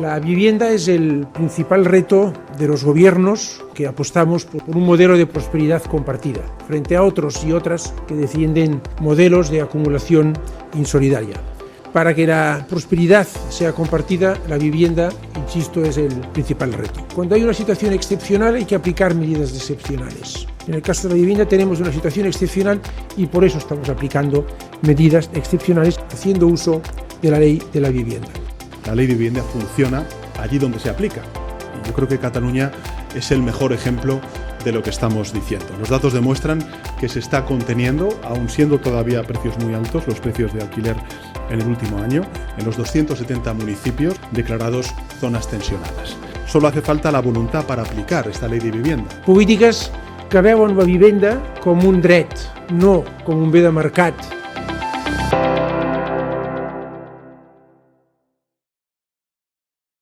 La vivienda es el principal reto de los gobiernos que apostamos por un modelo de prosperidad compartida, frente a otros y otras que defienden modelos de acumulación insolidaria. Para que la prosperidad sea compartida, la vivienda, insisto, es el principal reto. Cuando hay una situación excepcional hay que aplicar medidas excepcionales. En el caso de la vivienda tenemos una situación excepcional y por eso estamos aplicando medidas excepcionales haciendo uso de la ley de la vivienda. La ley de vivienda funciona allí donde se aplica. Y yo creo que Cataluña es el mejor ejemplo de lo que estamos diciendo. Los datos demuestran que se está conteniendo, aun siendo todavía precios muy altos, los precios de alquiler en el último año, en los 270 municipios declarados zonas tensionadas. Solo hace falta la voluntad para aplicar esta ley de vivienda. Polítiques que veuen la vivenda com un dret, no com un bé de mercat